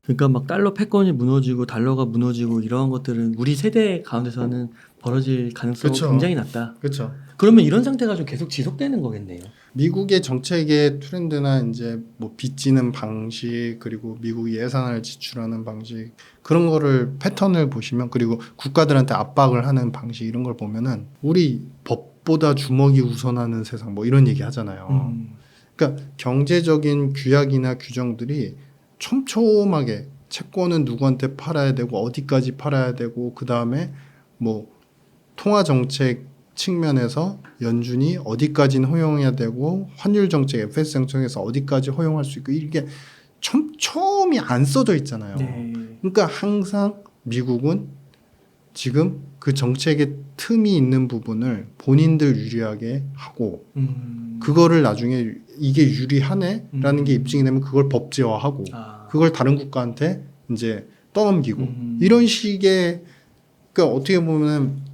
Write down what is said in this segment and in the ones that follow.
그러니까 막 달러 패권이 무너지고 달러가 무너지고 이런 것들은 우리 세대 가운데서는 벌어질 가능성이 그쵸. 굉장히 낮다. 그렇죠. 그러면 이런 상태가 좀 계속 지속되는 거겠네요. 미국의 정책의 트렌드나 이제 뭐 빚지는 방식 그리고 미국이 예산을 지출하는 방식 그런 거를 패턴을 보시면 그리고 국가들한테 압박을 하는 방식 이런 걸 보면은 우리 법보다 주먹이 우선하는 세상 뭐 이런 얘기 하잖아요. 그러니까 경제적인 규약이나 규정들이 촘촘하게 채권은 누구한테 팔아야 되고 어디까지 팔아야 되고 그 다음에 뭐 통화 정책 측면에서 연준이 어디까지는 허용해야 되고 환율 정책 FX 정책에서 어디까지 허용할 수 있고 이게 촘촘히 안 써져 있잖아요. 네. 그러니까 항상 미국은 지금 그 정책의 틈이 있는 부분을 본인들 유리하게 하고 그거를 나중에 이게 유리하네라는 게 입증이 되면 그걸 법제화하고 그걸 다른 국가한테 이제 떠넘기고 이런 식의 그러니까 어떻게 보면은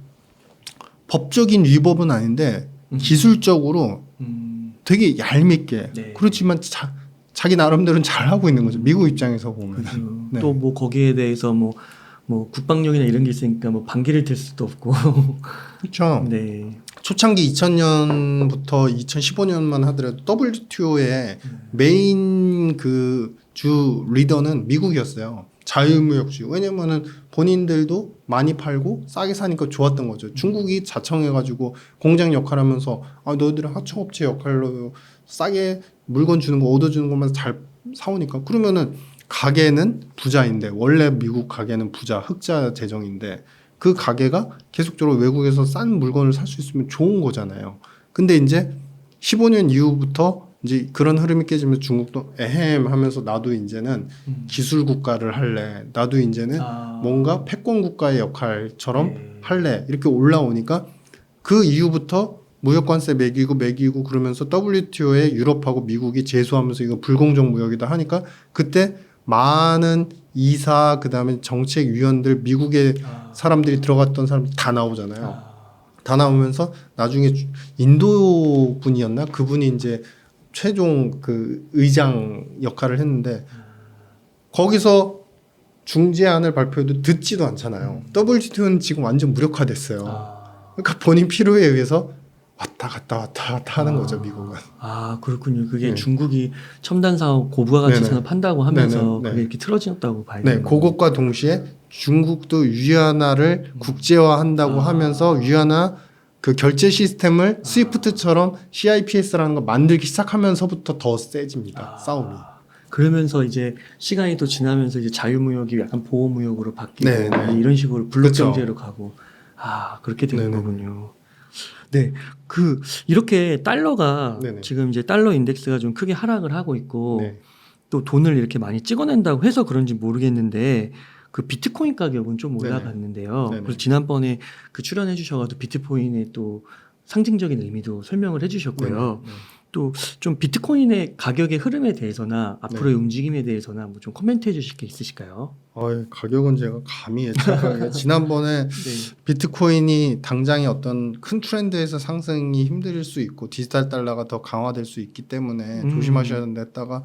법적인 위법은 아닌데 기술적으로 되게 얄밉게 네. 그렇지만 자기 나름대로는 잘 하고 있는 거죠. 미국 입장에서 보면. 네. 또 뭐 거기에 대해서 뭐 국방력이나 이런 게 있으니까 뭐 반기를 들 수도 없고. 그렇죠. 네. 초창기 2000년부터 2015년만 하더라도 WTO의 메인 그 주 리더는 미국이었어요. 자유무역주의. 왜냐면은 본인들도 많이 팔고 싸게 사니까 좋았던 거죠. 중국이 자청해가지고 공장 역할하면서 아 너희들은 하청업체 역할로 싸게 물건 주는 거 얻어주는 것만 잘 사오니까 그러면은 가게는 부자인데 원래 미국 가게는 부자 흑자 재정인데 그 가게가 계속적으로 외국에서 싼 물건을 살 수 있으면 좋은 거잖아요. 근데 이제 15년 이후부터 이제 그런 흐름이 깨지면서 중국도 에헴 하면서 나도 이제는 기술 국가를 할래. 나도 이제는 뭔가 패권 국가의 역할처럼 네. 할래. 이렇게 올라오니까 그 이후부터 무역관세 매기고 그러면서 WTO에 유럽하고 미국이 제소하면서 이거 불공정 무역이다 하니까 그때 많은 이사 그다음에 정책위원들 미국의 사람들이 들어갔던 사람들 다 나오잖아요. 다 나오면서 나중에 인도 분이었나 그분이 이제 최종 그 의장 역할을 했는데 거기서 중재안을 발표해도 듣지도 않잖아요. WTO는 지금 완전 무력화됐어요. 그러니까 본인 필요에 의해서 왔다 갔다 하는 거죠, 미국은. 그렇군요. 그게 네. 중국이 첨단 사업 고부가가치 네네. 산업 한다고 하면서 네네. 네. 그게 이렇게 틀어졌다고 봐야 네, 되는 거예요. 그것과 동시에 중국도 위안화를 국제화한다고 하면서 위안화 그 결제 시스템을 스위프트처럼 CIPS라는 거 만들기 시작하면서부터 더 세집니다. 싸움이. 그러면서 이제 시간이 또 지나면서 이제 자유무역이 약간 보호무역으로 바뀌고 네, 네. 이런 식으로 그쵸. 블록경제로 가고 그렇게 되는 네네. 거군요. 네, 이렇게 달러가 네네. 지금 이제 달러 인덱스가 좀 크게 하락을 하고 있고 네. 또 돈을 이렇게 많이 찍어낸다고 해서 그런지 모르겠는데 그 비트코인 가격은 좀 네네. 올라갔는데요. 네네. 그래서 지난번에 그 출연해 주셔가지고 비트코인의 또 상징적인 의미도 설명을 해주셨고요. 네네. 또 좀 비트코인의 가격의 흐름에 대해서나 앞으로의 움직임에 대해서나 뭐 좀 코멘트해 주실 게 있으실까요? 가격은 제가 감히 예측하기가 지난번에 네. 비트코인이 당장의 어떤 큰 트렌드에서 상승이 힘들 수 있고 디지털 달러가 더 강화될 수 있기 때문에 조심하셔야 된다 했다가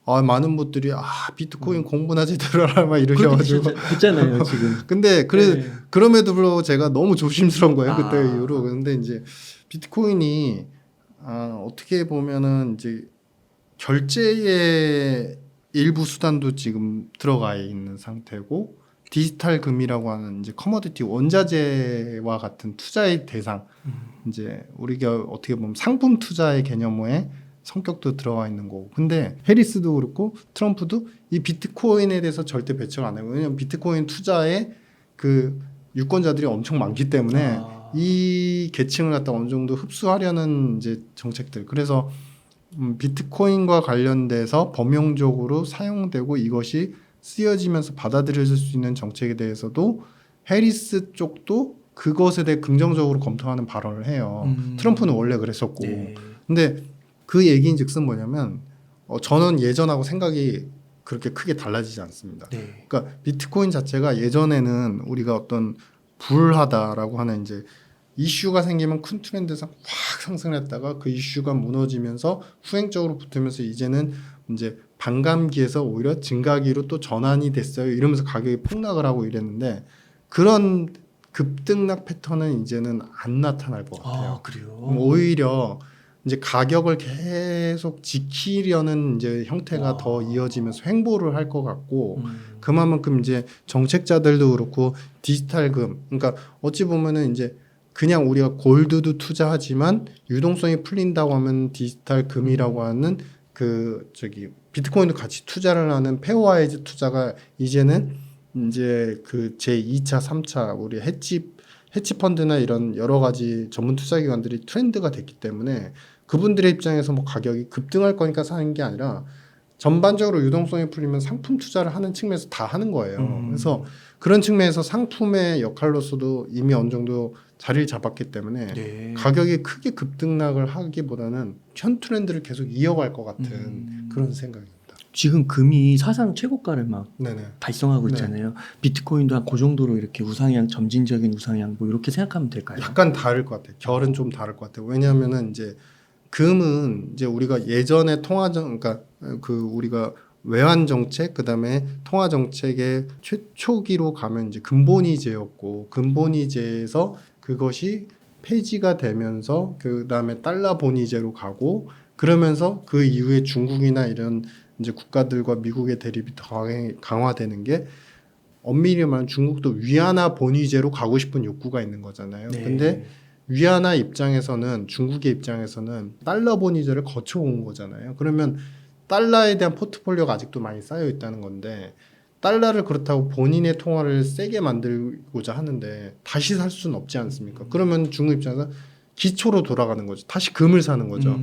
많은 분들이 비트코인 공부나 제대로 하라 막 이러셔가지고 그렇잖아요 지금. 근데 네. 그럼에도 불구하고 제가 너무 조심스러운 거예요 그때 아. 이후로. 근데 이제 비트코인이 어떻게 보면은 이제 결제의 일부 수단도 지금 들어가 있는 상태고 디지털 금이라고 하는 이제 커머디티 원자재와 같은 투자의 대상 이제 우리가 어떻게 보면 상품 투자의 개념의 성격도 들어가 있는 거고. 근데 해리스도 그렇고 트럼프도 이 비트코인에 대해서 절대 배척 안 해요. 왜냐면 비트코인 투자에 그 유권자들이 엄청 많기 때문에 이 계층을 갖다 어느 정도 흡수하려는 이제 정책들. 그래서 비트코인과 관련돼서 범용적으로 사용되고 이것이 쓰여지면서 받아들여질 수 있는 정책에 대해서도 해리스 쪽도 그것에 대해 긍정적으로 검토하는 발언을 해요. 트럼프는 원래 그랬었고. 네. 근데 그 얘기인즉슨 뭐냐면 저는 예전하고 생각이 그렇게 크게 달라지지 않습니다. 네. 그러니까 비트코인 자체가 예전에는 우리가 어떤 불하다라고 하는 이제 이슈가 생기면 큰 트렌드에서 확 상승했다가 그 이슈가 무너지면서 후행적으로 붙으면서 이제는 이제 반감기에서 오히려 증가기로 또 전환이 됐어요. 이러면서 가격이 폭락을 하고 이랬는데 그런 급등락 패턴은 이제는 안 나타날 것 같아요. 아, 그래요? 오히려 이제 가격을 계속 지키려는 이제 형태가 와. 더 이어지면서 횡보를 할 것 같고 그만큼 이제 정책자들도 그렇고 디지털금 그러니까 어찌 보면은 이제 그냥 우리가 골드도 투자하지만 유동성이 풀린다고 하면 디지털금이라고 하는 그 저기 비트코인도 같이 투자를 하는 페어와이즈 투자가 이제는 이제 그 제2차, 3차 우리 해치 펀드나 이런 여러 가지 전문 투자 기관들이 트렌드가 됐기 때문에 그분들의 입장에서 뭐 가격이 급등할 거니까 사는 게 아니라 전반적으로 유동성이 풀리면 상품 투자를 하는 측면에서 다 하는 거예요. 그래서 그런 측면에서 상품의 역할로서도 이미 어느 정도 자리를 잡았기 때문에 네. 가격이 크게 급등락을 하기보다는 현 트렌드를 계속 이어갈 것 같은 그런 생각입니다. 지금 금이 사상 최고가를 막 네네. 달성하고 네. 있잖아요. 비트코인도 한 그 정도로 이렇게 우상향, 점진적인 우상향 뭐 이렇게 생각하면 될까요? 약간 다를 것 같아요. 결은 좀 다를 것 같아요. 왜냐하면은 이제 금은 이제 우리가 예전에 통화정 그러니까 그 우리가 외환 정책 그다음에 통화 정책의 최초기로 가면 이제 근본이제였고 근본이제에서 그것이 폐지가 되면서 그다음에 달러 본위제로 가고 그러면서 그 이후에 중국이나 이런 이제 국가들과 미국의 대립이 더 강화되는 게 엄밀히 말하면 중국도 위안화 본위제로 가고 싶은 욕구가 있는 거잖아요. 네. 근데 위안화 입장에서는 중국의 입장에서는 달러 본위제를 거쳐온 거잖아요. 그러면 달러에 대한 포트폴리오가 아직도 많이 쌓여 있다는 건데 달러를 그렇다고 본인의 통화를 세게 만들고자 하는데 다시 살 수는 없지 않습니까? 그러면 중국 입장에서 기초로 돌아가는 거죠. 다시 금을 사는 거죠.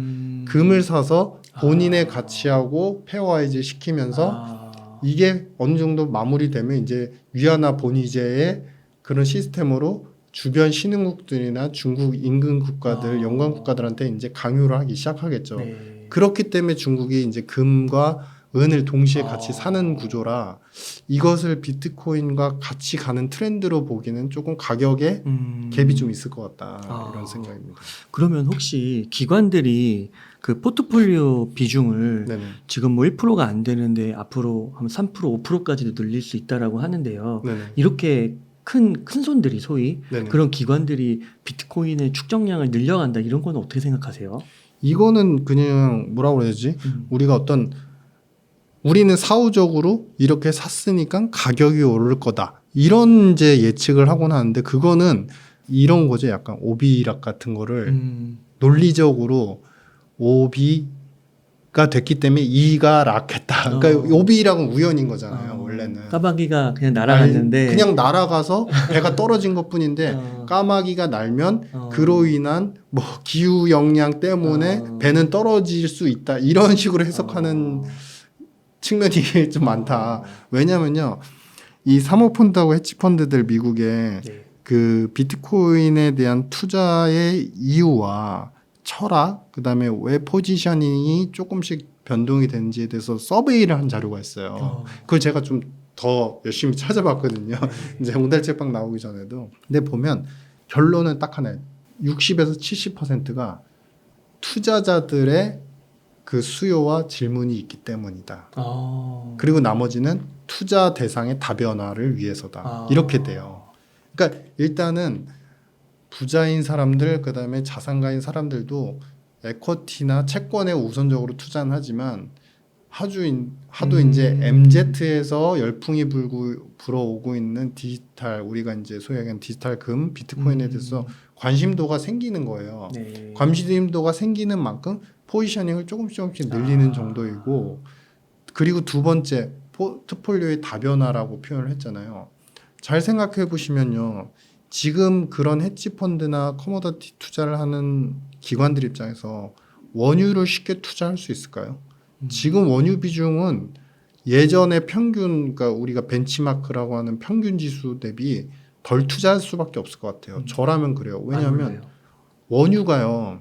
금을 사서 본인의 가치하고 페어와이즈 시키면서 이게 어느 정도 마무리되면 이제 위안화 본위제의 그런 시스템으로 주변 신흥국들이나 중국 인근 국가들, 연관 국가들한테 이제 강요를 하기 시작하겠죠. 네. 그렇기 때문에 중국이 이제 금과 은을 동시에 같이 사는 구조라 이것을 비트코인과 같이 가는 트렌드로 보기는 조금 가격에 갭이 좀 있을 것 같다 이런 생각입니다. 그러면 혹시 기관들이 그 포트폴리오 비중을 네네. 지금 뭐 1%가 안 되는데 앞으로 한 3%, 5%까지도 늘릴 수 있다라고 하는데요. 네네. 이렇게 큰 손들이 소위 네네. 그런 기관들이 비트코인의 축적량을 늘려간다 이런 건 어떻게 생각하세요? 이거는 그냥 뭐라고 그래야지? 우리가 어떤 우리는 사후적으로 이렇게 샀으니까 가격이 오를 거다. 이런 이제 예측을 하곤 하는데 그거는 이런 거죠. 약간 오비락 같은 거를 논리적으로 오비가 됐기 때문에 이가 락했다. 그러니까 오비락은 우연인 거잖아요. 원래는. 까마귀가 그냥 날아갔는데 그냥 날아가서 배가 떨어진 것뿐인데 까마귀가 날면 그로 인한 뭐 기후 영향 때문에 배는 떨어질 수 있다. 이런 식으로 해석하는 측면이 좀 많다. 왜냐면요. 이 사모펀드하고 헤지펀드들 미국에 네. 그 비트코인에 대한 투자의 이유와 철학, 그다음에 왜 포지셔닝이 조금씩 변동이 되는지에 대해서 서베이를 한 자료가 있어요. 그걸 제가 좀 더 열심히 찾아봤거든요. 이제 옹달책방 나오기 전에도. 근데 보면 결론은 딱 하나예요. 60에서 70%가 투자자들의 그 수요와 질문이 있기 때문이다. 그리고 나머지는 투자 대상의 다변화를 위해서다. 이렇게 돼요. 그러니까 일단은 부자인 사람들 그다음에 자산가인 사람들도 에쿼티나 채권에 우선적으로 투자는 하지만 하도 이제 MZ에서 열풍이 불어오고 있는 디지털 우리가 이제 소위 얘기하는 디지털 금 비트코인에 대해서 관심도가 생기는 거예요. 네. 관심도가 생기는 만큼 포지셔닝을 조금씩 늘리는 정도이고 그리고 두 번째 포트폴리오의 다변화라고 표현을 했잖아요. 잘 생각해 보시면요. 지금 그런 헤지펀드나 커머더티 투자를 하는 기관들 입장에서 원유를 쉽게 투자할 수 있을까요? 지금 원유 비중은 예전의 평균, 그러니까 우리가 벤치마크라고 하는 평균 지수 대비 덜 투자할 수밖에 없을 것 같아요. 저라면 그래요. 왜냐하면 원유가요.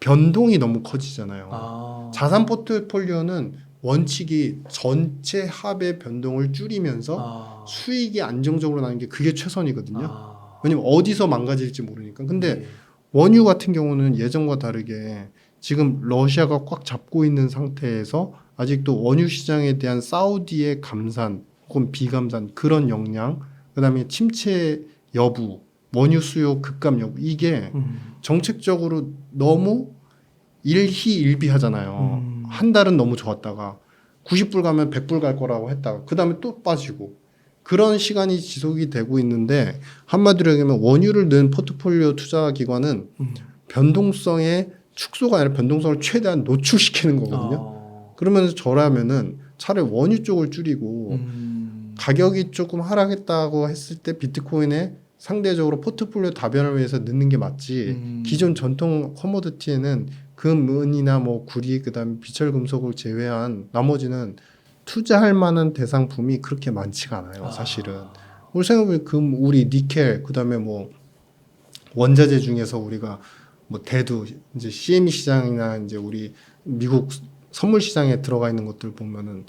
변동이 너무 커지잖아요. 자산 포트폴리오는 원칙이 전체 합의 변동을 줄이면서 수익이 안정적으로 나는 게 그게 최선이거든요. 왜냐면 어디서 망가질지 모르니까. 근데 네. 원유 같은 경우는 예전과 다르게 지금 러시아가 꽉 잡고 있는 상태에서 아직도 원유 시장에 대한 사우디의 감산 혹은 비감산 그런 역량, 그다음에 침체 여부, 원유 수요 급감 여부, 이게 정책적으로 너무 일희일비하잖아요. 한 달은 너무 좋았다가 90불 가면 100불 갈 거라고 했다가 그다음에 또 빠지고 그런 시간이 지속이 되고 있는데, 한마디로 얘기하면 원유를 넣은 포트폴리오 투자 기관은 변동성의 축소가 아니라 변동성을 최대한 노출시키는 거거든요. 그러면서 저라면은 차라리 원유 쪽을 줄이고 가격이 조금 하락했다고 했을 때 비트코인에 상대적으로 포트폴리오 다변을 위해서 넣는 게 맞지. 기존 전통 커머디티에는 금, 은이나 뭐 구리, 그다음에 비철 금속을 제외한 나머지는 투자할 만한 대상품이 그렇게 많지가 않아요, 사실은. 우리 생각해보면 금, 우리, 니켈, 그다음에 뭐 원자재 중에서 우리가 뭐 대두, 이제 CME 시장이나 이제 우리 미국 선물 시장에 들어가 있는 것들 보면은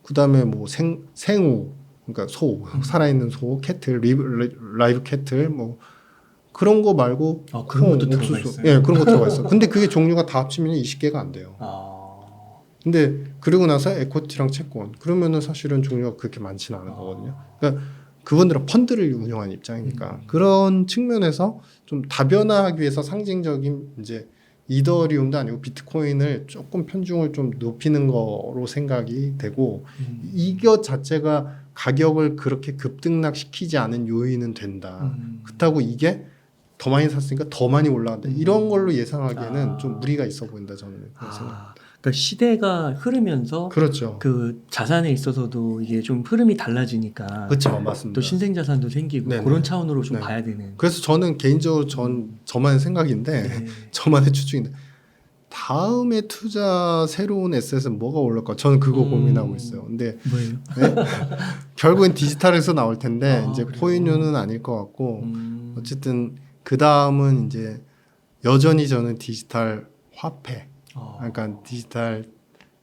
그다음에 뭐 생우, 그러니까 소, 살아있는 소, 캐틀, 라이브 캐틀, 뭐 그런 거 말고 그런 것도 옥수수, 들어가 있어요. 예, 그런 거 들어가 있어. 근데 그게 종류가 다 합치면 20개가 안 돼요. 근데 그러고 나서 에코티랑 채권, 그러면은 사실은 종류가 그렇게 많지는 않은 거거든요. 그러니까 그분들은 펀드를 운영하는 입장이니까 그런 측면에서 좀 다변화하기 위해서 상징적인 이제 이더리움도 아니고 비트코인을 조금 편중을 좀 높이는 거로 생각이 되고, 이것 자체가 가격을 그렇게 급등락시키지 않은 요인은 된다. 그렇다고 이게 더 많이 샀으니까 더 많이 올라간다. 이런 걸로 예상하기에는 좀 무리가 있어 보인다, 저는 그런 생각. 그러니까 시대가 흐르면서 그렇죠. 그 자산에 있어서도 이게 좀 흐름이 달라지니까 그렇죠, 맞습니다. 또 신생 자산도 생기고 네네. 그런 차원으로 좀 네. 봐야 되는. 그래서 저는 개인적으로 저만의 생각인데 네. 저만의 추측인데, 다음에 투자 새로운 에셋은 뭐가 올릴까? 저는 그거 고민하고 있어요. 근데 뭐예요? 네? 결국엔 디지털에서 나올 텐데 이제 그래요? 코인류는 아닐 것 같고, 어쨌든 그 다음은 이제 여전히 저는 디지털 화폐, 그러니까 디지털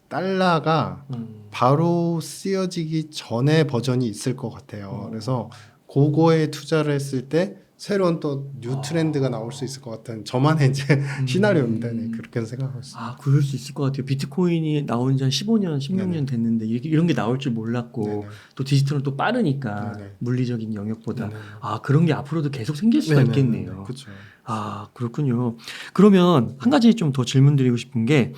달러가 바로 쓰여지기 전에 버전이 있을 것 같아요. 그래서 그거에 투자를 했을 때 새로운 또 뉴 트렌드가 나올 수 있을 것 같은 저만의 이제 시나리오입니다. 네, 그렇게 생각하고 있습니다. 그럴 수 있을 것 같아요. 비트코인이 나온 지 한 15년, 16년 네네. 됐는데 이런 게 나올 줄 몰랐고 네네. 또 디지털은 또 빠르니까 네네. 물리적인 영역보다 네네. 그런 게 앞으로도 계속 생길 수가 네네. 있겠네요. 그렇죠. 그렇군요. 그러면 한 가지 좀 더 질문 드리고 싶은 게,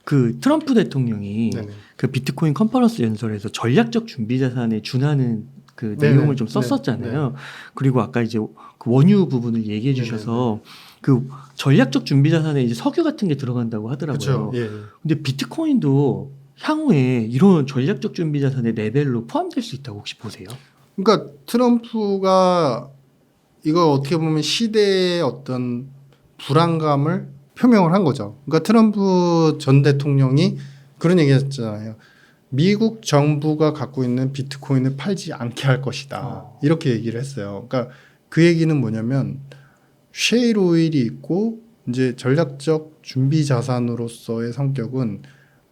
그 트럼프 대통령이 네네. 그 비트코인 컨퍼런스 연설에서 전략적 준비 자산에 준하는 그 네네. 내용을 좀 썼었잖아요. 그리고 아까 이제 그 원유 부분을 얘기해 주셔서 그 전략적 준비 자산에 이제 석유 같은 게 들어간다고 하더라고요. 그렇죠. 예. 근데 비트코인도 향후에 이런 전략적 준비 자산의 레벨로 포함될 수 있다고 혹시 보세요? 그러니까 트럼프가 이걸 어떻게 보면 시대의 어떤 불안감을 표명을 한 거죠. 그러니까 트럼프 전 대통령이 그런 얘기했잖아요. 미국 정부가 갖고 있는 비트코인을 팔지 않게 할 것이다. 이렇게 얘기를 했어요. 그러니까 그 얘기는 뭐냐면 셰일 오일이 있고 이제 전략적 준비 자산으로서의 성격은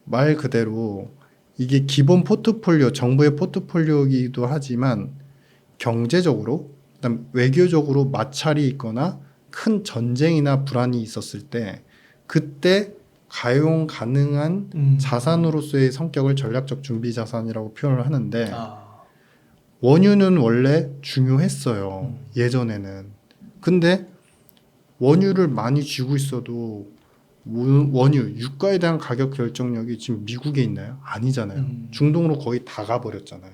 말 그대로 이게 기본 포트폴리오, 정부의 포트폴리오이기도 하지만 경제적으로, 그다음 외교적으로 마찰이 있거나 큰 전쟁이나 불안이 있었을 때 그때 가용 가능한 자산으로서의 성격을 전략적 준비 자산이라고 표현을 하는데, 원유는 원래 중요했어요. 예전에는. 근데 원유를 많이 쥐고 있어도 원유, 유가에 대한 가격 결정력이 지금 미국에 있나요? 아니잖아요. 중동으로 거의 다 가버렸잖아요.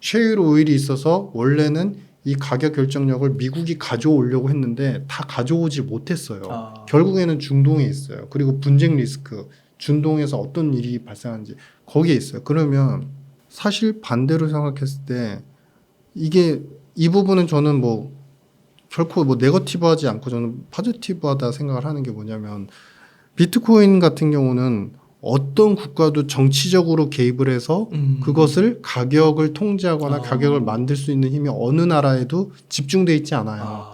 셰일 오일이 있어서 원래는 이 가격 결정력을 미국이 가져오려고 했는데 다 가져오지 못했어요. 결국에는 중동에 있어요. 그리고 분쟁 리스크, 중동에서 어떤 일이 발생하는지 거기에 있어요. 그러면 사실 반대로 생각했을 때 이게 이 부분은 저는 뭐 결코 뭐 네거티브하지 않고 저는 포지티브하다 생각을 하는 게 뭐냐면, 비트코인 같은 경우는 어떤 국가도 정치적으로 개입을 해서 그것을 가격을 통제하거나 가격을 만들 수 있는 힘이 어느 나라에도 집중돼 있지 않아요.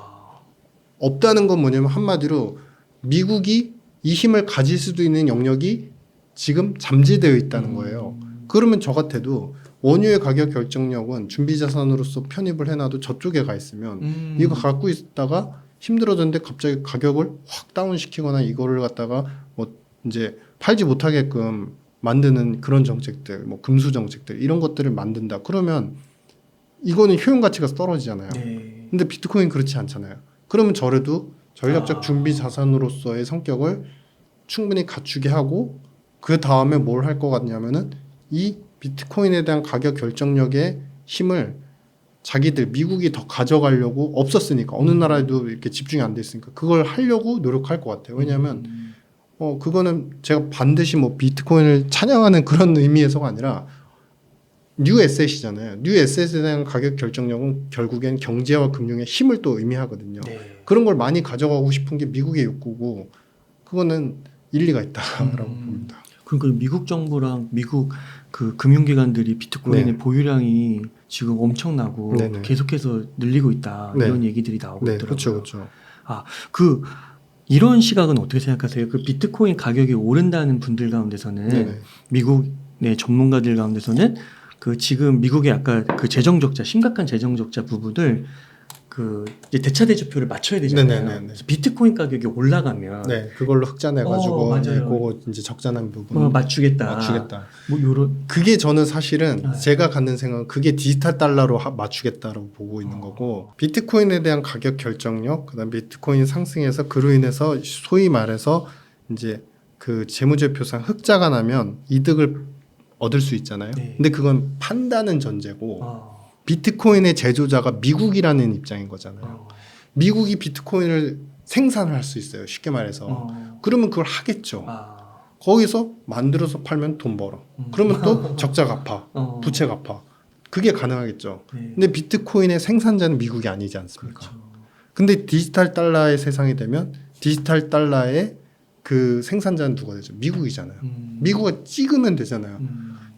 없다는 건 뭐냐면 한마디로 미국이 이 힘을 가질 수도 있는 영역이 지금 잠재되어 있다는 거예요. 그러면 저 같아도 원유의 가격 결정력은 준비자산으로서 편입을 해놔도 저쪽에 가 있으면 이거 갖고 있다가 힘들어졌는데 갑자기 가격을 확 다운시키거나 이거를 갖다가 뭐 이제 팔지 못하게끔 만드는 그런 정책들, 뭐 금수 정책들 이런 것들을 만든다. 그러면 이거는 효용 가치가 떨어지잖아요. 네. 근데 비트코인 그렇지 않잖아요. 그러면 저래도 전략적 준비 자산으로서의 성격을 충분히 갖추게 하고 그 다음에 뭘 할 것 같냐면은 이 비트코인에 대한 가격 결정력의 힘을 자기들 미국이 더 가져가려고 없었으니까 어느 나라에도 이렇게 집중이 안 돼 있으니까 그걸 하려고 노력할 것 같아요. 왜냐하면 그거는 제가 반드시 뭐 비트코인을 찬양하는 그런 의미에서가 아니라 뉴 에셋이잖아요. 뉴 에셋에 대한 가격 결정력은 결국엔 경제와 금융의 힘을 또 의미하거든요. 네. 그런 걸 많이 가져가고 싶은 게 미국의 욕구고 그거는 일리가 있다라고 봅니다. 그러니까 미국 정부랑 미국 그 금융기관들이 비트코인의 네. 보유량이 지금 엄청나고 네네. 계속해서 늘리고 있다 네. 이런 얘기들이 나오고 네, 있더라고요. 그렇죠, 그렇죠. 그 이런 시각은 어떻게 생각하세요? 그 비트코인 가격이 오른다는 분들 가운데서는 네네. 미국의 전문가들 가운데서는 그 지금 미국의 아까 그 재정 적자 심각한 재정 적자 부분을 그 이제 대차 대조표를 맞춰야 되잖아요. 네네네네. 그래서 비트코인 가격이 올라가면 네, 그걸로 흑자내가지고 맞아요. 네, 그거 이제 적자난 부분 맞추겠다. 뭐 요런 그게 저는 사실은 네. 제가 갖는 생각은 그게 디지털 달러로 맞추겠다라고 보고 있는 거고 비트코인에 대한 가격 결정력 그다음 비트코인 상승해서 그로 인해서 소위 말해서 이제 그 재무제표상 흑자가 나면 이득을 얻을 수 있잖아요. 네. 근데 그건 판다는 전제고 비트코인의 제조자가 미국이라는 입장인 거잖아요. 미국이 비트코인을 생산을 할 수 있어요. 쉽게 말해서. 그러면 그걸 하겠죠. 거기서 만들어서 팔면 돈 벌어. 그러면 또 적자 갚아. 부채 갚아. 그게 가능하겠죠. 네. 근데 비트코인의 생산자는 미국이 아니지 않습니까? 그렇죠. 근데 디지털 달러의 세상이 되면 디지털 달러의 그 생산자는 누가 되죠? 미국이잖아요. 미국이 찍으면 되잖아요.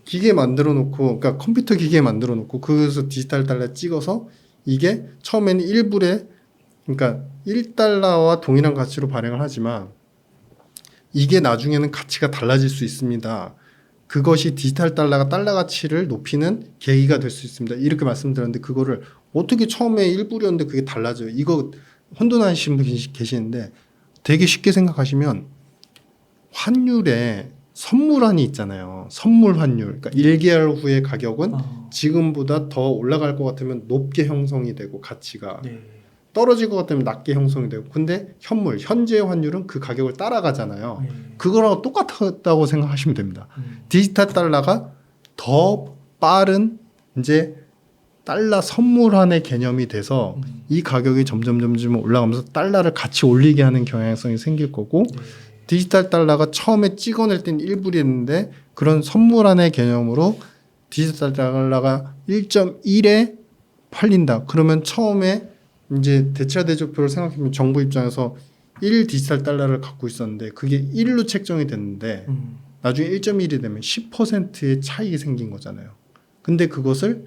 기계 만들어 놓고, 그러니까 컴퓨터 기계 만들어 놓고, 그래서 디지털 달러 찍어서 이게 처음에는 1불에, 그러니까 1달러와 동일한 가치로 발행을 하지만 이게 나중에는 가치가 달라질 수 있습니다. 그것이 디지털 달러가 달러 가치를 높이는 계기가 될 수 있습니다. 이렇게 말씀드렸는데 그거를 어떻게 처음에 1불이었는데 그게 달라져요. 이거 혼돈하시는 분 계시는데 되게 쉽게 생각하시면 환율에 선물환이 있잖아요. 선물 환율. 그러니까 1개월 후의 가격은 지금보다 더 올라갈 것 같으면 높게 형성이 되고 가치가 네. 떨어질 것 같으면 낮게 형성이 되고 근데 현재의 환율은 그 가격을 따라가잖아요. 네. 그거랑 똑같다고 생각하시면 됩니다. 디지털 달러가 더 빠른 이제 달러 선물환의 개념이 돼서 이 가격이 점점 올라가면서 달러를 같이 올리게 하는 경향성이 생길 거고 네. 디지털 달러가 처음에 찍어낼 땐 1불이었는데 그런 선물환의 개념으로 디지털 달러가 1.1에 팔린다. 그러면 처음에 이제 대차 대조표를 생각해보면 정부 입장에서 1 디지털 달러를 갖고 있었는데 그게 1로 책정이 됐는데 나중에 1.1이 되면 10%의 차익이 생긴 거잖아요. 근데 그것을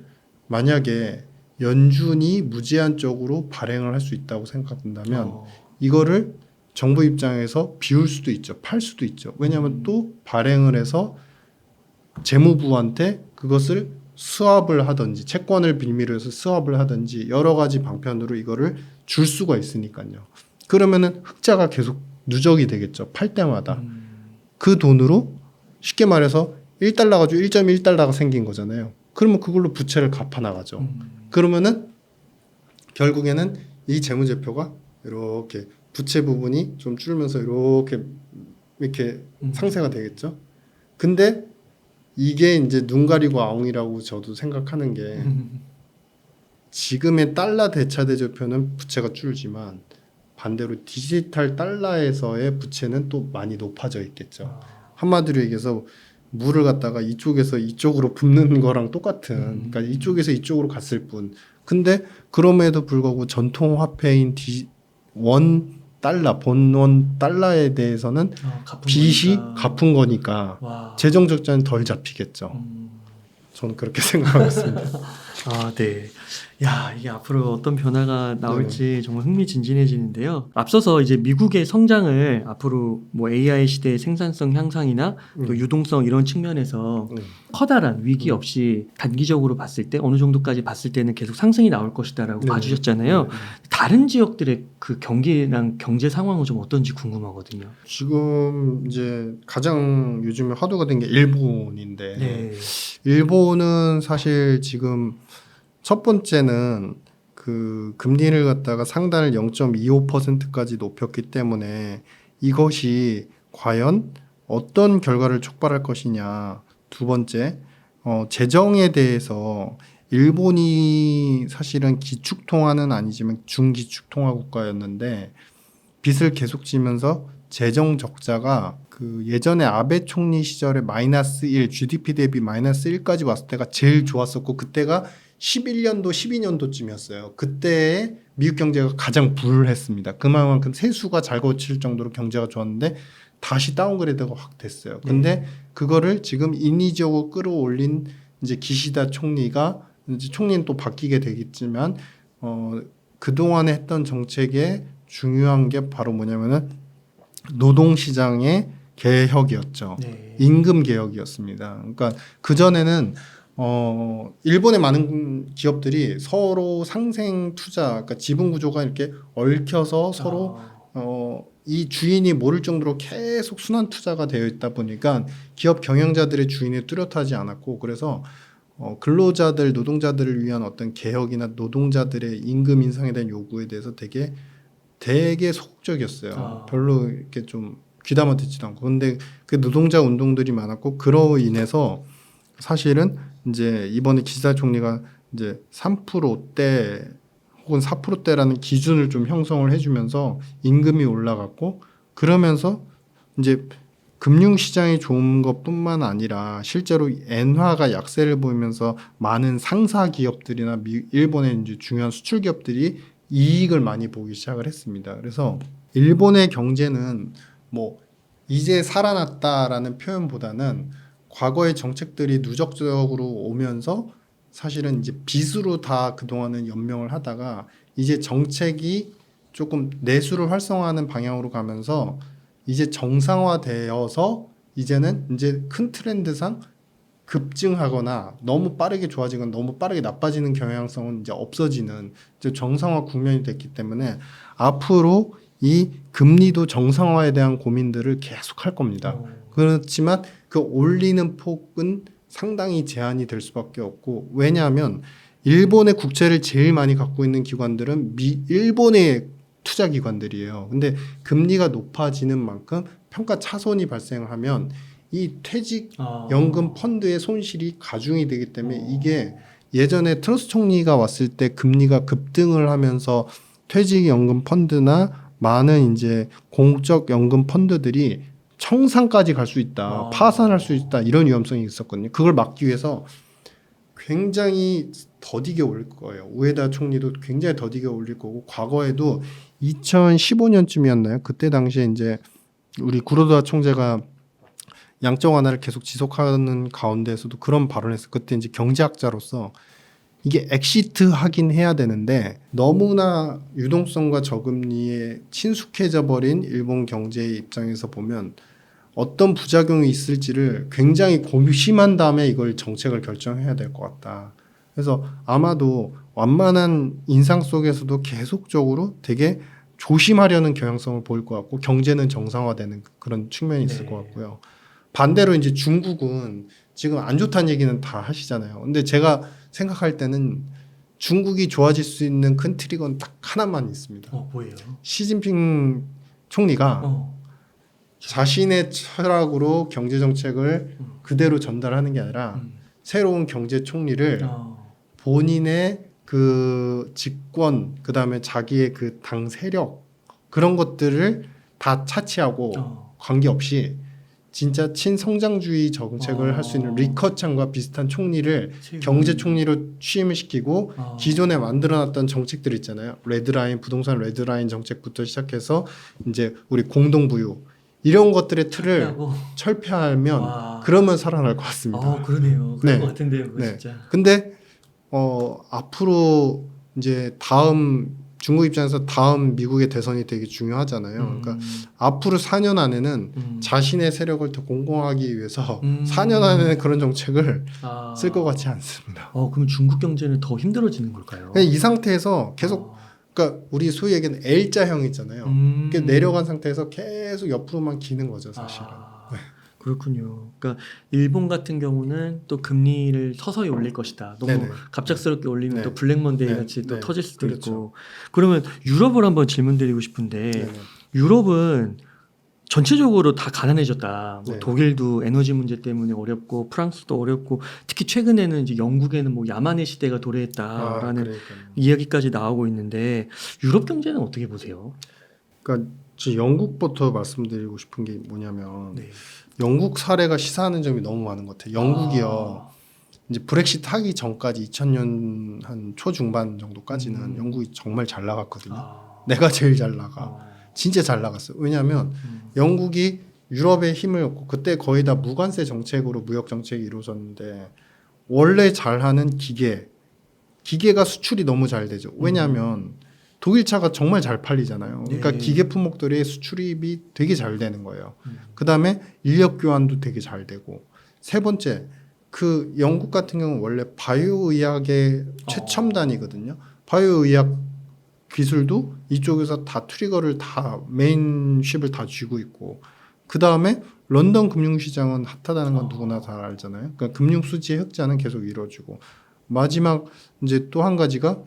만약에 연준이 무제한적으로 발행을 할 수 있다고 생각된다면 이거를 정부 입장에서 비울 수도 있죠. 팔 수도 있죠. 왜냐하면 또 발행을 해서 재무부한테 그것을 스왑을 하든지 채권을 빌미로 해서 스왑을 하든지 여러 가지 방편으로 이거를 줄 수가 있으니까요. 그러면은 흑자가 계속 누적이 되겠죠. 팔 때마다. 그 돈으로 쉽게 말해서 1달러 가지고 1.1달러가 생긴 거잖아요. 그러면 그걸로 부채를 갚아 나가죠. 그러면은 결국에는 이 재무제표가 이렇게 부채 부분이 좀 줄면서 이렇게 상쇄가 되겠죠. 근데 이게 이제 눈 가리고 아웅이라고 저도 생각하는 게 지금의 달러 대차 대조표는 부채가 줄지만 반대로 디지털 달러에서의 부채는 또 많이 높아져 있겠죠. 한마디로 얘기해서 물을 갖다가 이쪽에서 이쪽으로 붓는 거랑 똑같은 그러니까 이쪽에서 이쪽으로 갔을 뿐. 근데 그럼에도 불구하고 전통 화폐인 원 달러, 본원 달러에 대해서는 빚이 갚은 거니까 와. 재정 적자는 덜 잡히겠죠. 저는 그렇게 생각하고 있습니다. 네. 야, 이게 앞으로 어떤 변화가 나올지 정말 흥미진진해지는데요. 앞서서 이제 미국의 성장을 앞으로 뭐 AI 시대의 생산성 향상이나 또 유동성 이런 측면에서 커다란 위기 없이 단기적으로 봤을 때 어느 정도까지 봤을 때는 계속 상승이 나올 것이다라고 봐주셨잖아요. 다른 지역들의 그 경기랑 경제 상황은 좀 어떤지 궁금하거든요. 지금 이제 가장 요즘에 화두가 된 게 일본인데 네. 일본은 사실 지금 첫 번째는 그 금리를 갖다가 상단을 0.25%까지 높였기 때문에 이것이 과연 어떤 결과를 촉발할 것이냐. 두 번째, 재정에 대해서 일본이 사실은 기축통화는 아니지만 중기축통화 국가였는데 빚을 계속 지면서 재정 적자가 그 예전에 아베 총리 시절에 마이너스 1, GDP 대비 마이너스 1까지 왔을 때가 제일 좋았었고 그때가 11년도, 12년도쯤이었어요. 그때 미국 경제가 가장 불했습니다. 그만큼 세수가 잘 거칠 정도로 경제가 좋았는데 다시 다운그레이드가 확 됐어요. 근데 그거를 지금 인위적으로 끌어올린 이제 기시다 총리가 이제 총리는 또 바뀌게 되겠지만 그동안에 했던 정책의 중요한 게 바로 뭐냐면은 노동시장의 개혁이었죠. 네. 임금 개혁이었습니다. 그러니까 그전에는 일본의 많은 기업들이 서로 상생 투자, 그러니까 지분 구조가 이렇게 얽혀서 서로 이 주인이 모를 정도로 계속 순환 투자가 되어 있다 보니까 기업 경영자들의 주인이 뚜렷하지 않았고 그래서 근로자들, 노동자들을 위한 어떤 개혁이나 노동자들의 임금 인상에 대한 요구에 대해서 되게 소극적이었어요. 별로 이렇게 좀 귀담아 듣지도 않고. 근데 그 노동자 운동들이 많았고 그로 인해서 사실은 이제 이번에 기시다 총리가 이제 3%대 혹은 4%대라는 기준을 좀 형성을 해주면서 임금이 올라갔고 그러면서 이제 금융시장이 좋은 것뿐만 아니라 실제로 엔화가 약세를 보이면서 많은 상사 기업들이나 일본의 이제 중요한 수출 기업들이 이익을 많이 보기 시작을 했습니다. 그래서 일본의 경제는 뭐 이제 살아났다라는 표현보다는 과거의 정책들이 누적적으로 오면서 사실은 이제 빚으로 다 그동안은 연명을 하다가 이제 정책이 조금 내수를 활성화하는 방향으로 가면서 이제 정상화되어서 이제는 이제 큰 트렌드상 급증하거나 너무 빠르게 좋아지거나 너무 빠르게 나빠지는 경향성은 이제 없어지는 이제 정상화 국면이 됐기 때문에 앞으로 이 금리도 정상화에 대한 고민들을 계속 할 겁니다. 그렇지만 그 올리는 폭은 상당히 제한이 될 수밖에 없고 왜냐하면 일본의 국채를 제일 많이 갖고 있는 기관들은 일본의 투자 기관들이에요. 근데 금리가 높아지는 만큼 평가 차손이 발생하면 이 퇴직연금 펀드의 손실이 가중이 되기 때문에 이게 예전에 트러스 총리가 왔을 때 금리가 급등을 하면서 퇴직연금 펀드나 많은 이제 공적 연금 펀드들이 청산까지 갈 수 있다, 파산할 수 있다 이런 위험성이 있었거든요. 그걸 막기 위해서 굉장히 더디게 올릴 거예요. 우에다 총리도 굉장히 더디게 올릴 거고 과거에도 2015년쯤이었나요? 그때 당시에 이제 우리 구로다 총재가 양적 완화를 계속 지속하는 가운데에서도 그런 발언을 했어요. 그때 이제 경제학자로서 이게 엑시트 하긴 해야 되는데 너무나 유동성과 저금리에 친숙해져 버린 일본 경제의 입장에서 보면 어떤 부작용이 있을지를 굉장히 고심한 다음에 이걸 정책을 결정해야 될 것 같다. 그래서 아마도 완만한 인상 속에서도 계속적으로 되게 조심하려는 경향성을 보일 것 같고 경제는 정상화되는 그런 측면이 있을 것 같고요. 반대로 이제 중국은 지금 안 좋다는 얘기는 다 하시잖아요. 근데 제가 생각할 때는 중국이 좋아질 수 있는 큰 트리거는 딱 하나만 있습니다. 뭐예요? 시진핑 총리가 자신의 철학으로 경제 정책을 그대로 전달하는 게 아니라 새로운 경제 총리를 본인의 그 직권 그다음에 자기의 그 당 세력 그런 것들을 다 차치하고 관계없이 진짜 친성장주의 정책을 할 수 있는 리커창과 비슷한 총리를 경제 총리로 취임을 시키고 기존에 만들어놨던 정책들 있잖아요. 레드라인 부동산 레드라인 정책부터 시작해서 이제 우리 공동부유 이런 것들의 틀을 철폐하면 그러면 살아날 것 같습니다. 그러네요. 그럴 것 같은데요, 그거 네. 진짜. 근데 앞으로 이제 다음 중국 입장에서 다음 미국의 대선이 되게 중요하잖아요. 그러니까 앞으로 4년 안에는 자신의 세력을 더 공공하기 위해서 4년 안에는 그런 정책을 쓸 것 같지 않습니다. 그럼 중국 경제는 더 힘들어지는 걸까요? 그냥 이 상태에서 계속 그러니까 우리 소위 얘기는 L자형 있잖아요. 그게 내려간 상태에서 계속 옆으로만 기는 거죠, 사실은. 네. 그렇군요. 그러니까 일본 같은 경우는 또 금리를 서서히 올릴 것이다. 너무 네네. 갑작스럽게 올리면 네. 또 블랙먼데이 네. 같이 또 네. 터질 수도 그렇죠. 있고. 그러면 유럽을 한번 질문드리고 싶은데 네네. 유럽은 전체적으로 다 가난해졌다. 뭐 네. 독일도 에너지 문제 때문에 어렵고 프랑스도 어렵고 특히 최근에는 이제 영국에는 뭐 야만의 시대가 도래했다라는 그러니까요. 이야기까지 나오고 있는데 유럽 경제는 어떻게 보세요? 그러니까 저 영국부터 말씀드리고 싶은 게 뭐냐면 네. 영국 사례가 시사하는 점이 너무 많은 것 같아요. 영국이요. 이제 브렉시트 하기 전까지 2000년 한 초중반 정도까지는 영국이 정말 잘 나갔거든요. 내가 제일 잘 나가. 진짜 잘 나갔어요. 왜냐하면 영국이 유럽의 힘을 얻고 그때 거의 다 무관세 정책으로 무역 정책이 이루어졌는데 원래 잘하는 기계가 수출이 너무 잘 되죠. 왜냐하면 독일 차가 정말 잘 팔리잖아요. 그러니까 네. 기계 품목들의 수출입이 되게 잘 되는 거예요. 그 다음에 인력 교환도 되게 잘 되고 세 번째 그 영국 같은 경우는 원래 바이오 의학의 최첨단이거든요. 바이오 의학 기술도 이쪽에서 다 트리거를 다 메인쉽을 다 쥐고 있고 그 다음에 런던 금융시장은 핫하다는 건 누구나 잘 알잖아요. 그러니까 금융 수지의 흑자는 계속 이루어지고 마지막 이제 또 한 가지가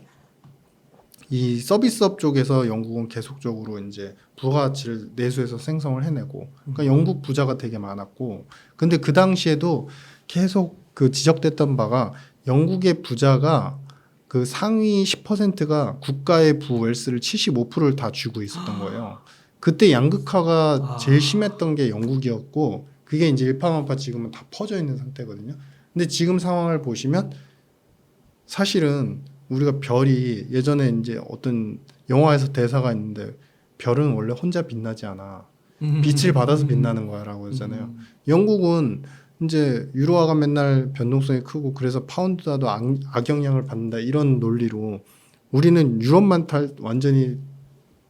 이 서비스업 쪽에서 영국은 계속적으로 이제 부가가치를 내수해서 생성을 해내고 그러니까 영국 부자가 되게 많았고 근데 그 당시에도 계속 그 지적됐던 바가 영국의 부자가 그 상위 10%가 국가의 부웰스를 75%를 다 쥐고 있었던 거예요. 그때 양극화가 제일 심했던 게 영국이었고 그게 이제 일파만파 지금은 다 퍼져 있는 상태거든요. 근데 지금 상황을 보시면 사실은 우리가 별이 예전에 이제 어떤 영화에서 대사가 있는데 별은 원래 혼자 빛나지 않아. 빛을 받아서 빛나는 거야라고 하잖아요. 영국은 이제 유로화가 맨날 변동성이 크고 그래서 파운드화도 악영향을 받는다 이런 논리로 우리는 유럽만 완전히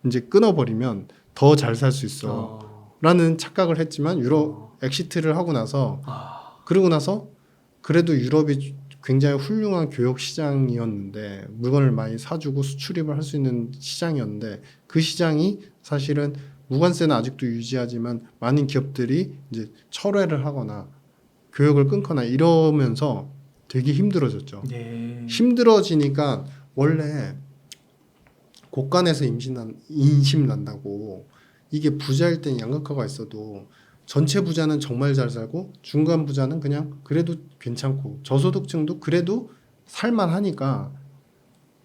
이제 끊어버리면 더 잘 살 수 있어라는 착각을 했지만 유럽 엑시트를 하고 나서 그러고 나서 그래도 유럽이 굉장히 훌륭한 교역 시장이었는데 물건을 많이 사주고 수출입을 할 수 있는 시장이었는데 그 시장이 사실은 무관세는 아직도 유지하지만 많은 기업들이 이제 철회를 하거나 교역을 끊거나 이러면서 되게 힘들어졌죠. 네. 힘들어지니까 원래 곳간에서 인심 난다고 이게 부자일 땐 양극화가 있어도 전체 부자는 정말 잘 살고 중간 부자는 그냥 그래도 괜찮고 저소득층도 그래도 살만하니까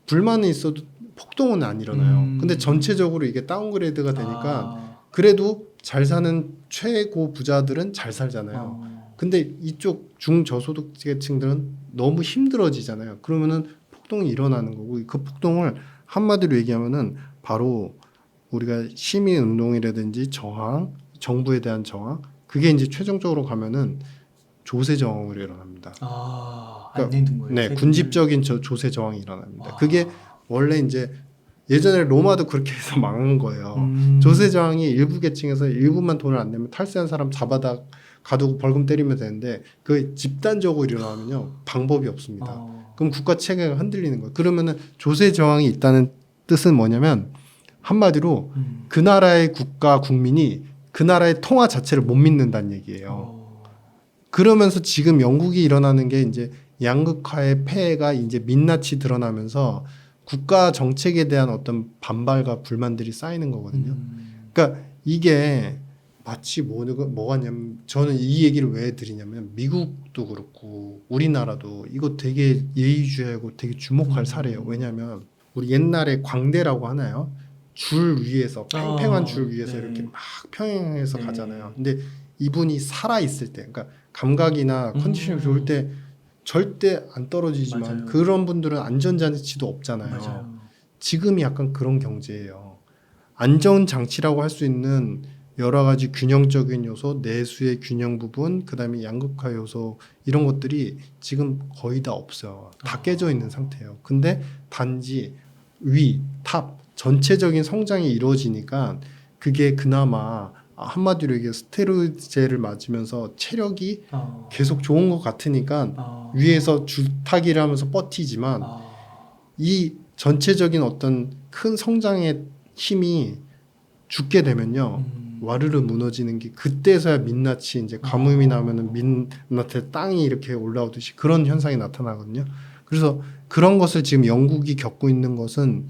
불만은 있어도 폭동은 안 일어나요. 근데 전체적으로 이게 다운그레이드가 되니까 그래도 잘 사는 최고 부자들은 잘 살잖아요. 근데 이쪽 중저소득계층들은 너무 힘들어지잖아요. 그러면은 폭동이 일어나는 거고 그 폭동을 한마디로 얘기하면은 바로 우리가 시민운동이라든지 저항, 정부에 대한 저항 그게 이제 최종적으로 가면은 조세 저항으로 일어납니다. 안 내는 거예요. 네, 군집적인 조세 저항이 일어납니다. 그게 원래 이제 예전에 로마도 그렇게 해서 망한 거예요. 조세 저항이 일부 계층에서 일부만 돈을 안 내면 탈세한 사람 잡아다 가두고 벌금 때리면 되는데 그 집단적으로 일어나면요 방법이 없습니다. 그럼 국가 체계가 흔들리는 거예요. 그러면은 조세 저항이 있다는 뜻은 뭐냐면 한마디로 그 나라의 국가 국민이 그 나라의 통화 자체를 못 믿는다는 얘기예요. 그러면서 지금 영국이 일어나는 게 이제 양극화의 폐해가 이제 민낯이 드러나면서 국가 정책에 대한 어떤 반발과 불만들이 쌓이는 거거든요. 그러니까 이게 마치 뭐가 냐면 저는 이 얘기를 왜 드리냐면 미국도 그렇고 우리나라도 이거 되게 예의주의하고 되게 주목할 사례예요. 왜냐하면 우리 옛날에 광대라고 하나요? 줄 위에서 팽팽한 줄 위에서 이렇게 막 평행해서 가잖아요. 근데 이분이 살아 있을 때, 그러니까 감각이나 컨디션이 좋을 때 절대 안 떨어지지만 맞아요. 그런 분들은 안전장치도 없잖아요. 맞아요. 지금이 약간 그런 경제예요. 안전장치라고 할 수 있는 여러 가지 균형적인 요소, 내수의 균형 부분, 그다음에 양극화 요소 이런 것들이 지금 거의 다 없어요. 다 깨져 있는 상태예요. 근데 단지 위, 탑 전체적인 성장이 이루어지니까 그게 그나마 한마디로 얘기해 스테로이드제를 맞으면서 체력이 계속 좋은 것 같으니까 위에서 줄타기를 하면서 버티지만 이 전체적인 어떤 큰 성장의 힘이 죽게 되면요 와르르 무너지는 게 그때서야 민낯이 이제 가뭄이 나면은 민낯에 땅이 이렇게 올라오듯이 그런 현상이 나타나거든요. 그래서 그런 것을 지금 영국이 겪고 있는 것은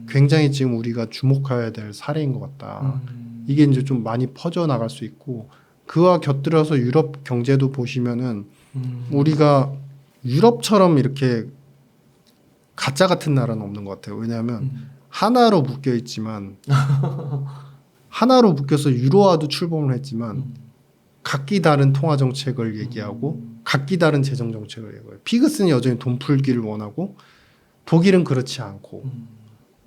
굉장히 지금 우리가 주목해야 될 사례인 것 같다. 이게 이제 좀 많이 퍼져 나갈 수 있고 그와 곁들여서 유럽 경제도 보시면은 우리가 유럽처럼 이렇게 가짜 같은 나라는 없는 것 같아요. 왜냐하면 하나로 묶여 있지만 하나로 묶여서 유로화도 출범을 했지만 각기 다른 통화 정책을 얘기하고 각기 다른 재정 정책을 얘기해요. 피그스는 여전히 돈 풀기를 원하고 독일은 그렇지 않고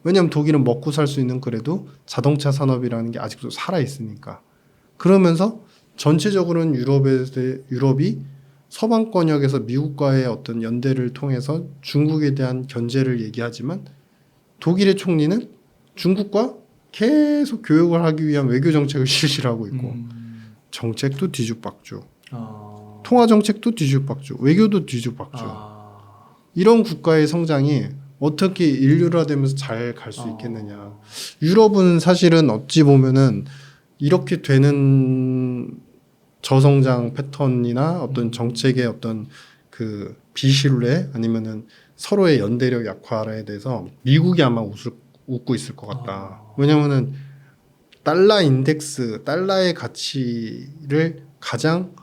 왜냐하면 독일은 먹고 살 수 있는 그래도 자동차 산업이라는 게 아직도 살아 있으니까 그러면서 전체적으로는 유럽이 서방권역에서 미국과의 어떤 연대를 통해서 중국에 대한 견제를 얘기하지만 독일의 총리는 중국과 계속 교역을 하기 위한 외교 정책을 실시를 하고 있고 정책도 뒤죽박죽 통화 정책도 뒤죽박죽 외교도 뒤죽박죽 이런 국가의 성장이 어떻게 일률화되면서 잘 갈 수 있겠느냐. 유럽은 사실은 어찌 보면은 이렇게 되는 저성장 패턴이나 어떤 정책의 어떤 그 비신뢰 아니면은 서로의 연대력 약화에 대해서 미국이 아마 웃고 있을 것 같다. 왜냐면은 달러 인덱스, 달러의 가치를 가장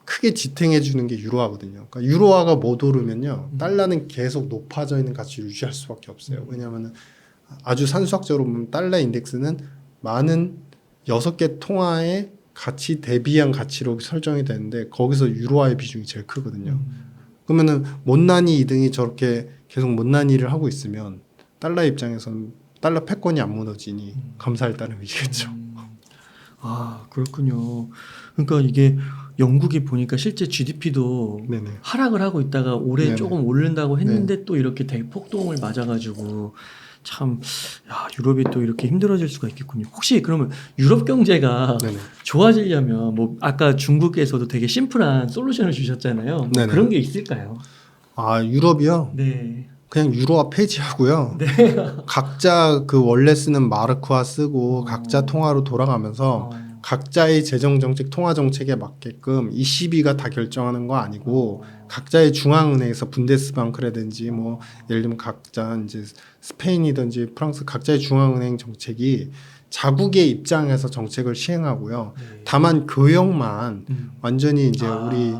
크게 지탱해 주는 게 유로화거든요. 그러니까 유로화가 못 오르면요. 달러는 계속 높아져 있는 가치를 유지할 수밖에 없어요. 왜냐하면 아주 산수학적으로 보면 달러 인덱스는 많은 6개 통화의 가치 대비한 가치로 설정이 되는데 거기서 유로화의 비중이 제일 크거든요. 그러면은 못난이 2등이 저렇게 계속 못난이 일을 하고 있으면 달러 입장에서는 달러 패권이 안 무너지니 감사할 따름이겠죠. 아 그렇군요. 그러니까 이게 영국이 보니까 실제 GDP도 네네. 하락을 하고 있다가 올해 네네. 조금 오른다고 했는데 또 이렇게 대폭동을 맞아가지고 참 유럽이 또 이렇게 힘들어질 수가 있겠군요. 혹시 그러면 유럽 경제가 네네. 좋아지려면 뭐 아까 중국에서도 되게 심플한 솔루션을 주셨잖아요. 뭐 네네. 그런 게 있을까요? 아 유럽이요? 네. 그냥 유로화 폐지하고요. 네. 각자 그 원래 쓰는 마르크화 쓰고 각자 통화로 돌아가면서 각자의 재정 정책, 통화 정책에 맞게끔 ECB가 다 결정하는 거 아니고 각자의 중앙은행에서 분데스방크라든지 뭐 예를 들면 각자 이제 스페인이든지 프랑스 각자의 중앙은행 정책이 자국의 입장에서 정책을 시행하고요. 네. 다만 교역만 완전히 이제 우리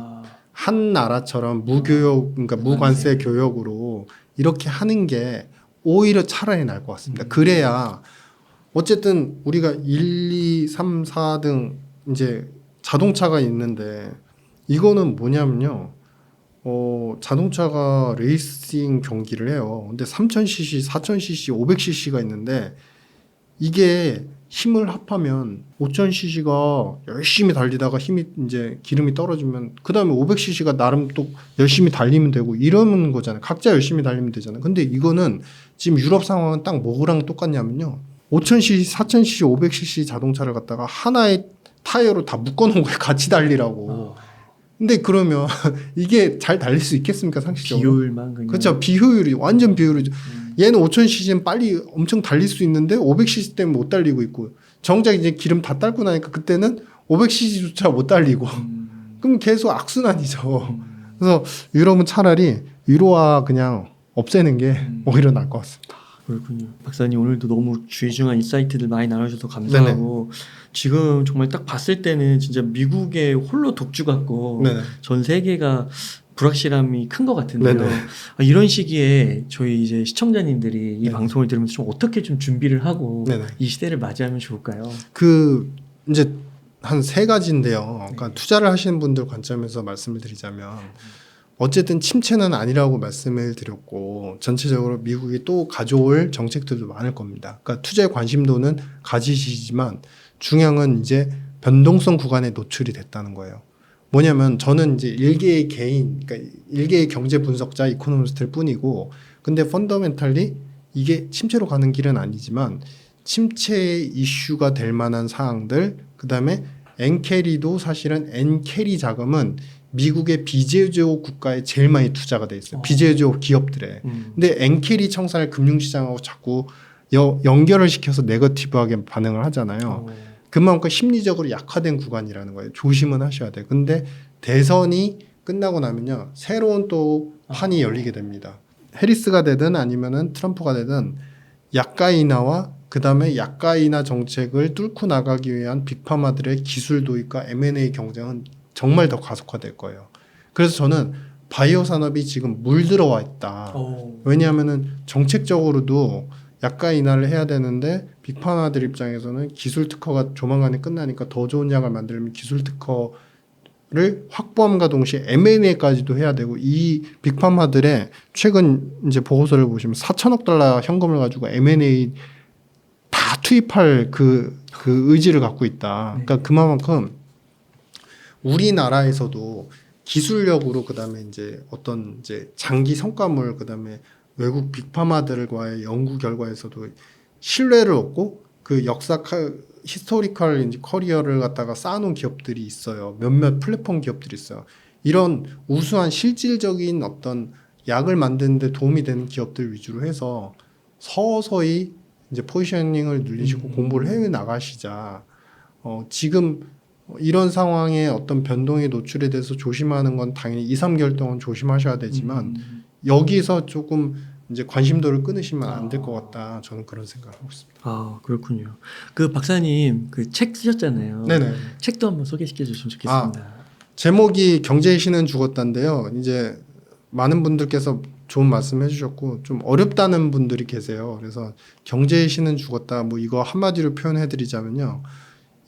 한 나라처럼 무교역 그러니까 무관세 교역으로 이렇게 하는 게 오히려 차라리 나을 것 같습니다. 그래야 어쨌든 우리가 1, 2, 3, 4등 이제 자동차가 있는데 이거는 뭐냐면요. 자동차가 레이싱 경기를 해요. 근데 3000cc, 4000cc, 500cc가 있는데 이게 힘을 합하면 5000cc가 열심히 달리다가 힘이 이제 기름이 떨어지면 그다음에 500cc가 나름 또 열심히 달리면 되고 이러는 거잖아요. 각자 열심히 달리면 되잖아요. 근데 이거는 지금 유럽 상황은 딱 뭐랑 똑같냐면요. 5000cc, 4000cc, 500cc 자동차를 갖다가 하나의 타이어로 다 묶어놓은 거예요. 같이 달리라고. 근데 그러면 이게 잘 달릴 수 있겠습니까? 상식적으로. 비효율만 그냥. 그렇죠. 비효율이 완전 비효율이죠. 얘는 5000cc는 빨리 엄청 달릴 수 있는데 500cc 때문에 못 달리고 있고 정작 이제 기름 다 닳고 나니까 그때는 500cc조차 못 달리고 그럼 계속 악순환이죠. 그래서 유럽은 차라리 유로화 그냥 없애는 게 오히려 나을 것 같습니다. 그렇군요. 박사님 오늘도 너무 귀중한 인사이트들 많이 나눠주셔서 감사하고 지금 정말 딱 봤을 때는 진짜 미국의 홀로 독주 같고 네네. 전 세계가 불확실함이 큰 것 같은데요. 네네. 이런 시기에 저희 이제 시청자님들이 이 네네. 방송을 들으면서 좀 어떻게 좀 준비를 하고 네네. 이 시대를 맞이하면 좋을까요? 그 이제 한 3가지인데요. 그러니까 투자를 하시는 분들 관점에서 말씀을 드리자면 어쨌든 침체는 아니라고 말씀을 드렸고 전체적으로 미국이 또 가져올 정책들도 많을 겁니다. 그러니까 투자의 관심도는 가지시지만 중요한 이제 변동성 구간에 노출이 됐다는 거예요. 뭐냐면 저는 이제 일개의 개인, 그러니까 일개의 경제 분석자 이코노미스트일 뿐이고, 근데 펀더멘탈리 이게 침체로 가는 길은 아니지만 침체 이슈가 될 만한 사항들, 그다음에 엔캐리도 사실은 엔캐리 자금은 미국의 비제조업 국가에 제일 많이 투자가 돼 있어요. 비제조업 기업들에. 근데 엔캐리 청산을 금융시장하고 자꾸 연결을 시켜서 네거티브하게 반응을 하잖아요. 그만큼 심리적으로 약화된 구간이라는 거예요. 조심은 하셔야 돼요. 근데 대선이 끝나고 나면요, 새로운 또 판이 열리게 됩니다. 해리스가 되든 아니면은 트럼프가 되든 약가 인하와 그 다음에 약가 인하 정책을 뚫고 나가기 위한 빅파마들의 기술 도입과 M&A 경쟁은 정말 더 가속화될 거예요. 그래서 저는 바이오 산업이 지금 물들어와 있다. 왜냐하면은 정책적으로도 약가 인하를 해야 되는데 빅파마들 입장에서는 기술 특허가 조만간에 끝나니까 더 좋은 약을 만들려면 기술 특허를 확보함과 동시에 M&A까지도 해야 되고, 이 빅파마들의 최근 이제 보고서를 보시면 4천억 달러 현금을 가지고 M&A 다 투입할 그 의지를 갖고 있다. 그러니까 그만큼 우리나라에서도 기술력으로 그다음에 이제 어떤 이제 장기 성과물, 그다음에 외국 빅파마들과의 연구 결과에서도 신뢰를 얻고 그 히스토리컬 이제 커리어를 갖다가 쌓아놓은 기업들이 있어요. 몇몇 플랫폼 기업들이 있어요. 이런 우수한 실질적인 어떤 약을 만드는데 도움이 되는 기업들 위주로 해서 서서히 이제 포지셔닝을 늘리시고 공부를 해 나가시자. 지금 이런 상황에 어떤 변동에 노출에 대해서 조심하는 건 당연히 2, 3개월 동안 조심하셔야 되지만 여기서 조금 이제 관심도를 끊으시면 안 될 것 같다. 저는 그런 생각을 하고 있습니다. 아, 그렇군요. 그 박사님 그 책 쓰셨잖아요. 네네. 책도 한번 소개시켜 주시면 좋겠습니다. 제목이 경제의 신은 죽었다인데요. 이제 많은 분들께서 좋은 말씀 해주셨고 좀 어렵다는 분들이 계세요. 그래서 경제의 신은 죽었다. 뭐 이거 한마디로 표현해드리자면요.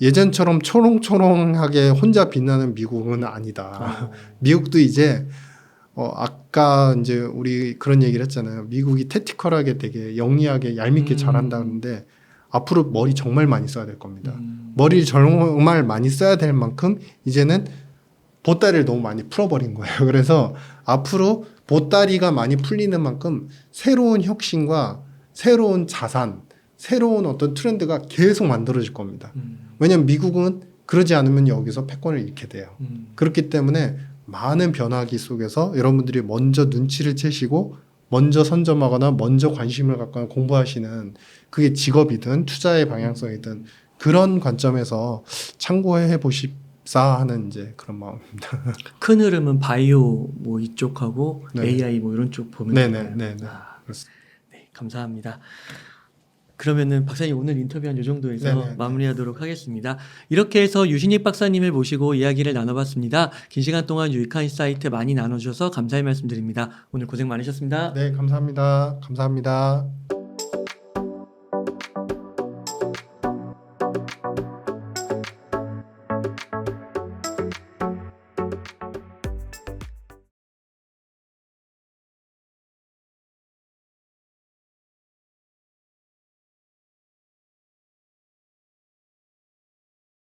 예전처럼 초롱초롱하게 혼자 빛나는 미국은 아니다. 미국도 이제 아까 이제 우리 그런 얘기를 했잖아요. 미국이 태티컬하게 되게 영리하게 얄밉게 잘한다는데 앞으로 머리 정말 많이 써야 될 겁니다. 머리를 정말 많이 써야 될 만큼 이제는 보따리를 너무 많이 풀어버린 거예요. 그래서 앞으로 보따리가 많이 풀리는 만큼 새로운 혁신과 새로운 자산, 새로운 어떤 트렌드가 계속 만들어질 겁니다. 왜냐하면 미국은 그러지 않으면 여기서 패권을 잃게 돼요. 그렇기 때문에 많은 변화기 속에서 여러분들이 먼저 눈치를 채시고 먼저 선점하거나 먼저 관심을 갖거나 공부하시는, 그게 직업이든 투자의 방향성이든 그런 관점에서 참고해 보십사 하는 이제 그런 마음입니다. 큰 흐름은 바이오 뭐 이쪽하고 네. AI 뭐 이런 쪽 보면 네네. 되나요? 네. 네, 감사합니다. 그러면은 박사님 오늘 인터뷰 한 이 정도에서 네네. 마무리하도록 하겠습니다. 이렇게 해서 유신익 박사님을 모시고 이야기를 나눠봤습니다. 긴 시간 동안 유익한 인사이트 많이 나눠주셔서 감사의 말씀드립니다. 오늘 고생 많으셨습니다. 네, 감사합니다. 감사합니다.